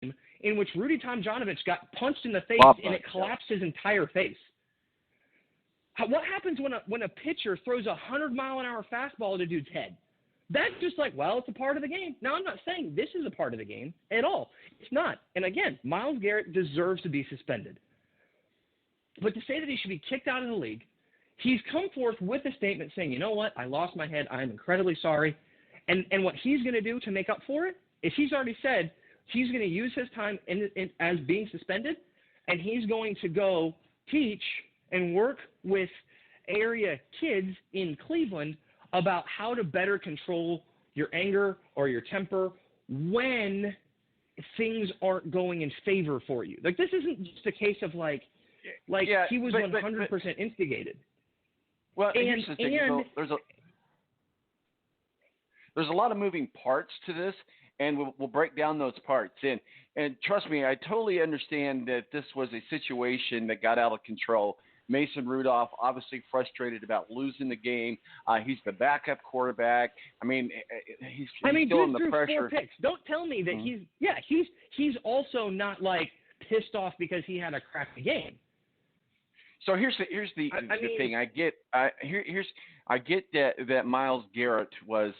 in which Rudy Tomjanovich got punched in the face and it collapsed his entire face. What happens when a pitcher throws a 100-mile-an-hour fastball at a dude's head? That's just like, well, it's a part of the game. Now, I'm not saying this is a part of the game at all. It's not. And again, Myles Garrett deserves to be suspended. But to say that he should be kicked out of the league, he's come forth with a statement saying, you know what, I lost my head. I am incredibly sorry. And what he's going to do to make up for it is he's already said he's going to use his time as being suspended, and he's going to go teach and work with area kids in Cleveland about how to better control your anger or your temper when things aren't going in favor for you. Like, this isn't just a case of like he was 100% instigated. Well, here's the thing. There's a lot of moving parts to this, and we'll break down those parts. And trust me, I totally understand that this was a situation that got out of control. Mason Rudolph, obviously frustrated about losing the game. He's the backup quarterback. I mean, he's feeling the pressure. 4 picks. Don't tell me that he's also not like pissed off because he had a crappy game. So here's the thing. I get that Myles Garrett was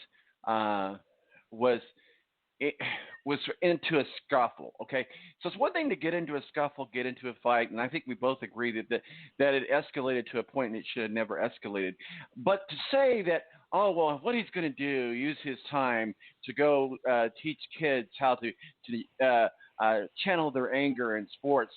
into a scuffle. Okay, so it's one thing to get into a scuffle, get into a fight, and I think we both agree that it escalated to a point that it should have never escalated. But to say that, oh well, what he's going to do, use his time to go teach kids how to channel their anger in sports.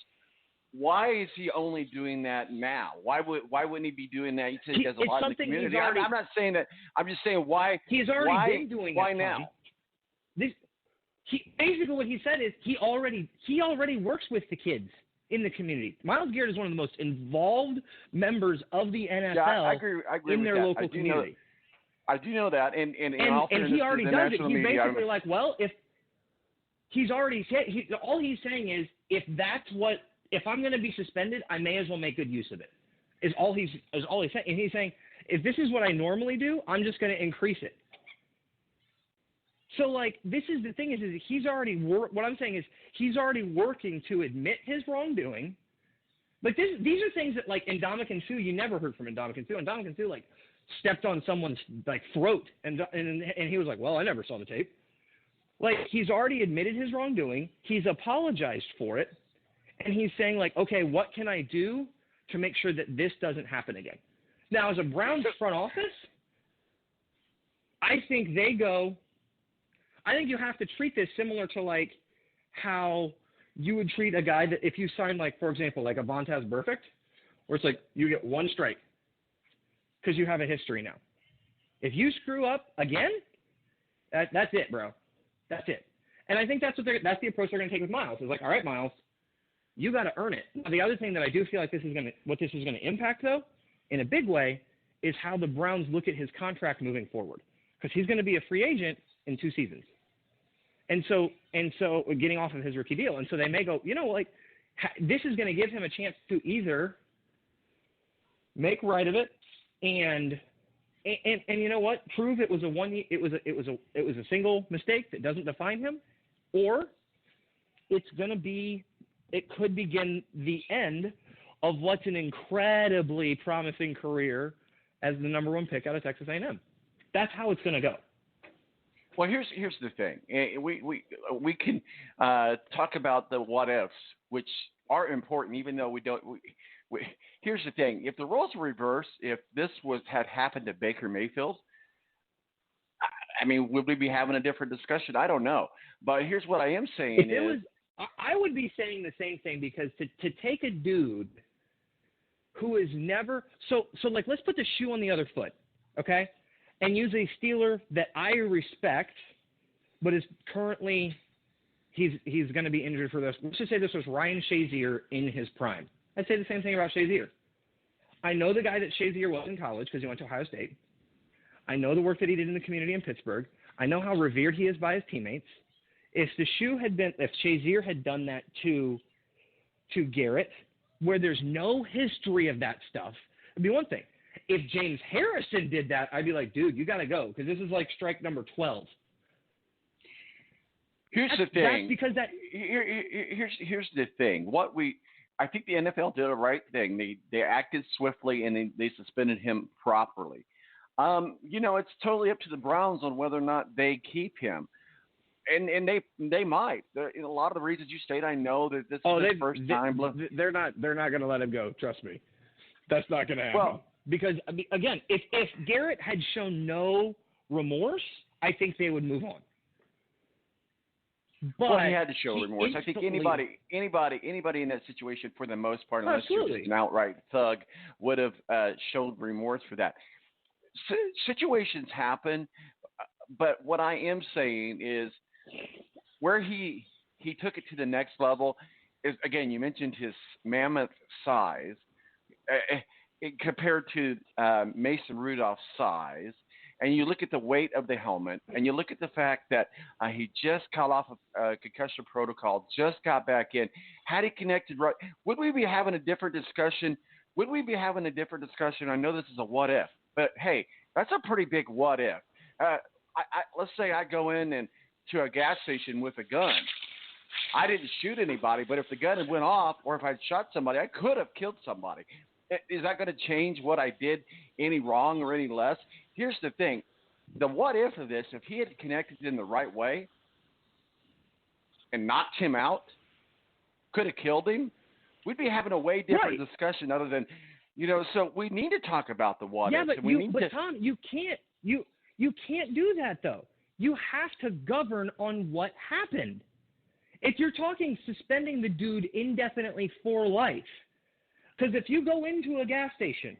Why is he only doing that now? Why wouldn't he be doing that? He said he does a lot in the community. I'm not saying that. I'm just saying why. He's already been doing it. Why now? Basically what he said is he already works with the kids in the community. Myles Garrett is one of the most involved members of the NFL I agree in their local community. I do know that, and he already does it. He's basically like, well, if he's already said, all he's saying is if I'm going to be suspended, I may as well make good use of it. Is all he's saying. And he's saying, if this is what I normally do, I'm just going to increase it. So, like, this is the thing is he's already what I'm saying is he's already working to admit his wrongdoing. Like, these are things that, like, Ndamukong Suh, you never heard from Ndamukong Suh. Ndamukong Suh, like, stepped on someone's, like, throat, and he was like, well, I never saw the tape. Like, he's already admitted his wrongdoing. He's apologized for it. And he's saying, like, okay, what can I do to make sure that this doesn't happen again? Now, as a Browns front office, I think you have to treat this similar to, like, how you would treat a guy that if you signed, like, for example, like a Vontaze Burfict, where it's like you get one strike because you have a history now. If you screw up again, that's it, bro. That's it. And I think that's the approach they're going to take with Myles. It's like, all right, Myles, you got to earn it. Now, the other thing that I do feel like this is going to impact, though, in a big way, is how the Browns look at his contract moving forward, because he's going to be a free agent in 2 seasons. And so getting off of his rookie deal. And so they may go, like, this is going to give him a chance to either make right of it and you know what, prove it was a single mistake that doesn't define him, or it could begin the end of what's an incredibly promising career as the number 1 pick out of Texas A&M. That's how it's going to go. Well, here's the thing. We can talk about the what ifs, which are important, even though we don't. Here's the thing: if the roles were reversed, if this had happened to Baker Mayfield, I mean, would we be having a different discussion? I don't know. But here's what I am saying I would be saying the same thing, because to take a dude who is never so like, let's put the shoe on the other foot, okay? And use a Steeler that I respect, but is currently he's going to be injured for this. Let's just say this was Ryan Shazier in his prime. I'd say the same thing about Shazier. I know the guy that Shazier was in college because he went to Ohio State. I know the work that he did in the community in Pittsburgh. I know how revered he is by his teammates. If Shazier had done that to Garrett, where there's no history of that stuff, it'd be one thing. If James Harrison did that, I'd be like, dude, you got to go, because this is like strike number 12. Here's the thing. That's because that. Here's the thing. I think the NFL did the right thing. They acted swiftly and they suspended him properly. It's totally up to the Browns on whether or not they keep him. And they might. A lot of the reasons you state, I know that this is his first time. They're not going to let him go. Trust me, that's not going to happen. Well, because again, if Garrett had shown no remorse, I think they would move on. But he had to show remorse. I think anybody in that situation, for the most part, unless you're just an outright thug, would have showed remorse for that. Situations happen, but what I am saying is, where he took it to the next level is, again, you mentioned his mammoth size compared to Mason Rudolph's size, and you look at the weight of the helmet, and you look at the fact that he just got off of concussion protocol, just got back in. Had he connected right, would we be having a different discussion? I know this is a what if, but hey, that's a pretty big what if. Let's say I go in to a gas station with a gun. I didn't shoot anybody, but if the gun had went off, or if I'd shot somebody, I could have killed somebody. Is that going to change what I did any wrong or any less? Here's the thing. The what if of this, if he had connected in the right way and knocked him out, could have killed him, we'd be having a way different discussion other than, so we need to talk about the what ifs. But Tom, you can't do that, though. You have to govern on what happened. If you're talking suspending the dude indefinitely for life, because if you go into a gas station,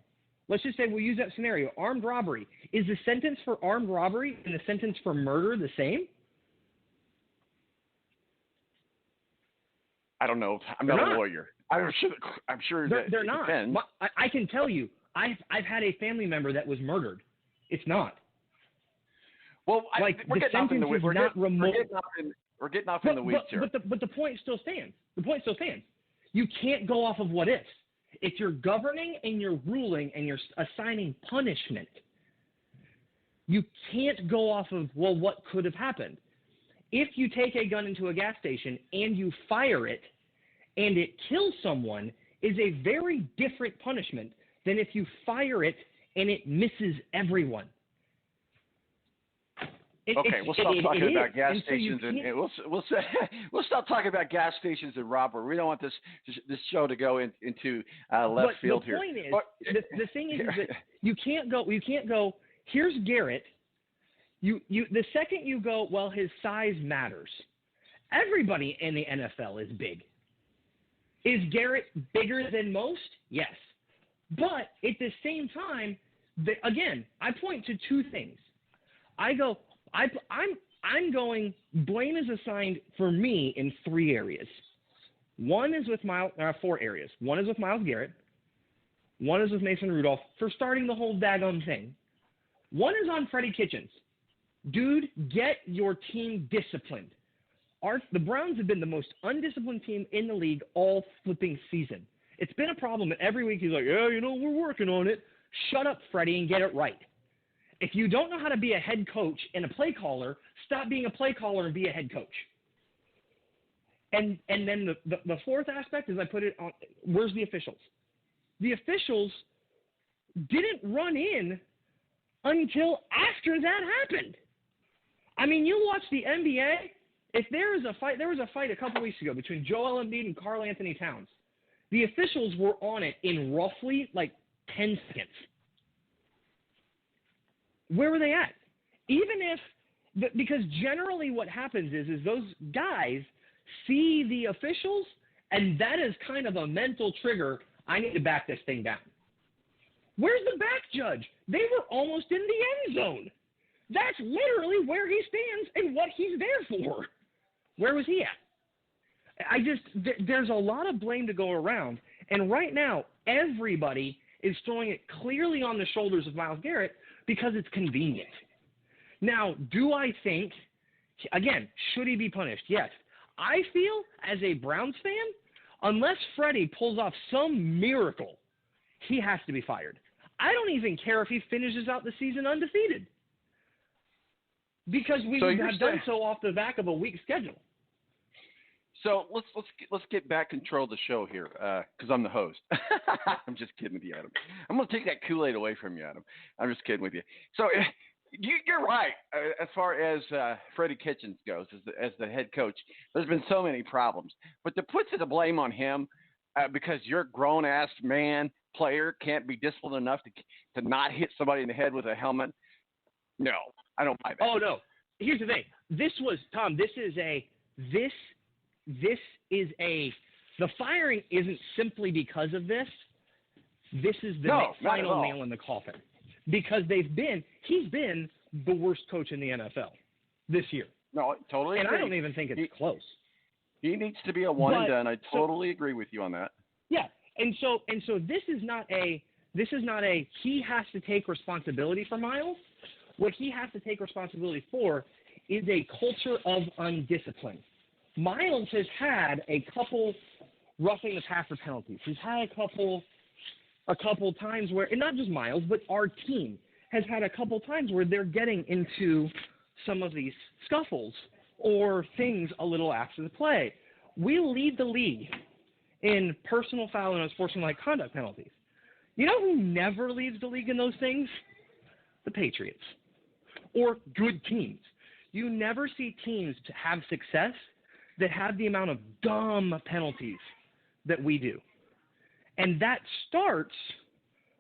let's just say we'll use that scenario, armed robbery, is the sentence for armed robbery and the sentence for murder the same? I don't know. I'm not a lawyer. I'm sure they're not. Depends. I can tell you, I've had a family member that was murdered. It's not. Well, we're getting off in the weeds. We're getting off in the weeds here. But the point still stands. You can't go off of what ifs. If you're governing and you're ruling and you're assigning punishment, you can't go off of, what could have happened. If you take a gun into a gas station and you fire it and it kills someone, is a very different punishment than if you fire it and it misses everyone. We'll stop talking about gas stations and we'll stop talking about gas stations and robbery. We don't want this show to go into left field here. The thing is that you can't go. Here's Garrett. The second you go, his size matters. Everybody in the NFL is big. Is Garrett bigger than most? Yes, but at the same time, again, I point to two things. I'm going, blame is assigned for me in 3 areas. One is with 4 areas. One is with Myles Garrett. One is with Mason Rudolph for starting the whole daggone thing. One is on Freddie Kitchens. Dude, get your team disciplined. The Browns have been the most undisciplined team in the league all flipping season. It's been a problem, and every week he's like, we're working on it. Shut up, Freddie, and get it right. If you don't know how to be a head coach and a play caller, stop being a play caller and be a head coach. And then the fourth aspect is I put it on, where's the officials? The officials didn't run in until after that happened. I mean, you watch the NBA, if there was a fight a couple weeks ago between Joel Embiid and Karl Anthony Towns. The officials were on it in roughly 10 seconds. Where were they at? Because generally what happens is those guys see the officials, and that is kind of a mental trigger. I need to back this thing down. Where's the back judge? They were almost in the end zone. That's literally where he stands and what he's there for. Where was he at? There's a lot of blame to go around, and right now everybody is throwing it clearly on the shoulders of Myles Garrett because it's convenient. Now, do I think, again, should he be punished? Yes. I feel, as a Browns fan, unless Freddie pulls off some miracle, he has to be fired. I don't even care if he finishes out the season undefeated, because we have done so off the back of a weak schedule. So let's get back control of the show here, because I'm the host. I'm just kidding with you, Adam. I'm gonna take that Kool-Aid away from you, Adam. I'm just kidding with you. So you're right as far as Freddie Kitchens goes as the head coach. There's been so many problems, but to put the blame on him because your grown-ass man player can't be disciplined enough to not hit somebody in the head with a helmet. No, I don't buy that. Oh no. Here's the thing. The firing isn't simply because of this. This is the final nail in the coffin. Because he's been the worst coach in the NFL this year. No, totally agree. And I don't even think it's close. He needs to be a one and done. I totally agree with you on that. Yeah. And so this is not a he has to take responsibility for Myles. What he has to take responsibility for is a culture of undiscipline. Myles has had a couple roughing the passer penalties. He's had a couple times where, and not just Myles, but our team has had a couple times where they're getting into some of these scuffles or things a little after the play. We lead the league in personal foul and unsportsmanlike conduct penalties. You know who never leads the league in those things? The Patriots. Or good teams. You never see teams to have success that have the amount of dumb penalties that we do. And that starts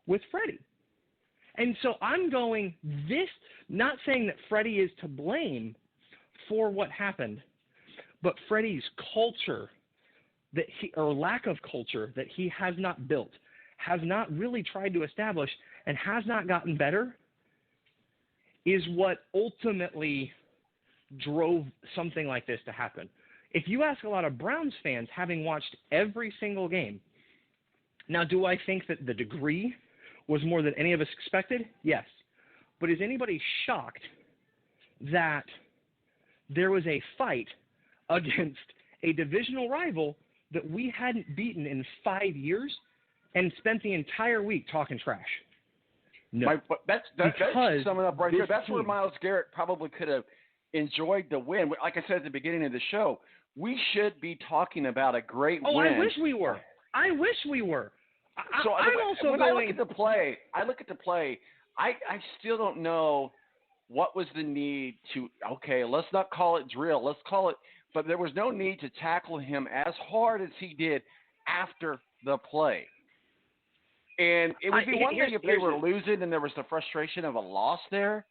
with Freddie. And so I'm going not saying that Freddie is to blame for what happened, but Freddie's culture or lack of culture that he has not built, has not really tried to establish, and has not gotten better is what ultimately drove something like this to happen. If you ask a lot of Browns fans, having watched every single game, now do I think that the degree was more than any of us expected? Yes. But is anybody shocked that there was a fight against a divisional rival that we hadn't beaten in 5 years and spent the entire week talking trash? No. That's summing up right there. That's where Myles Garrett probably could have enjoyed the win. Like I said at the beginning of the show, we should be talking about a great win. Oh, I wish we were. I look at the play, I still don't know what was the need to, let's not call it drill. Let's call it, but there was no need to tackle him as hard as he did after the play. And it would be one thing if they were losing and there was the frustration of a loss there.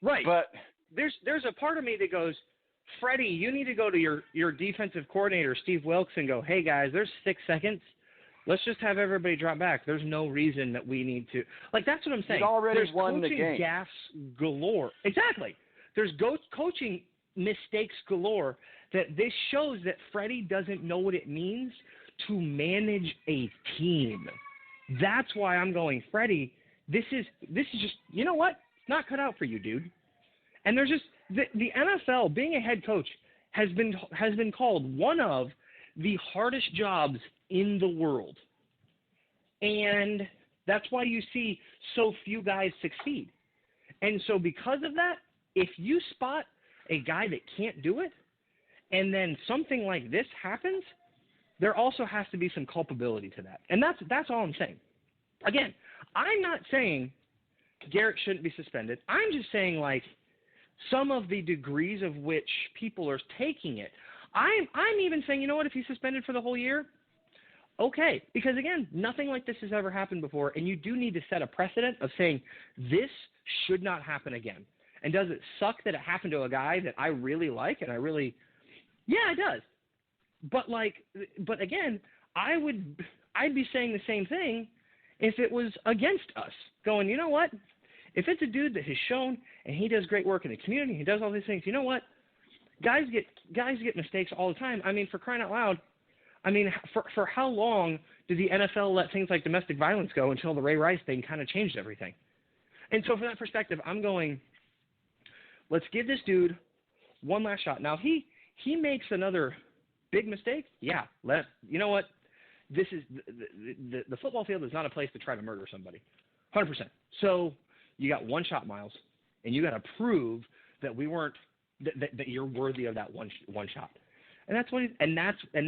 Right. But there's a part of me that goes, Freddie, you need to go to your defensive coordinator, Steve Wilkes, and go, hey, guys, there's 6 seconds. Let's just have everybody drop back. There's no reason that we need to. Like, that's what I'm saying. He's already There's won the game. Coaching gaffes galore. Exactly. There's coaching mistakes galore that this shows that Freddie doesn't know what it means to manage a team. That's why I'm going, Freddie, this is just, you know what? It's not cut out for you, dude. And there's just the NFL, being a head coach, has been called one of the hardest jobs in the world. And that's why you see so few guys succeed. And so because of that, if you spot a guy that can't do it, and then something like this happens, there also has to be some culpability to that. And that's all I'm saying. Again, I'm not saying Garrett shouldn't be suspended. I'm just saying, like, some of the degrees of which people are taking it. I'm even saying, you know what, if he's suspended for the whole year, okay. Because, again, nothing like this has ever happened before, and you do need to set a precedent of saying this should not happen again. And does it suck that it happened to a guy that I really like and yeah, it does. But again, I'd be saying the same thing if it was against us, going, you know what? If it's a dude that has shown and he does great work in the community, he does all these things, you know what? Guys get mistakes all the time. I mean, for crying out loud, I mean, for how long did the NFL let things like domestic violence go until the Ray Rice thing kind of changed everything? And so from that perspective, I'm going, let's give this dude one last shot. Now, if he makes another big mistake, yeah, you know what? This is the football field is not a place to try to murder somebody, 100%. So you got one shot, Myles, and you got to prove that we weren't that you're worthy of that one shot. And that's what and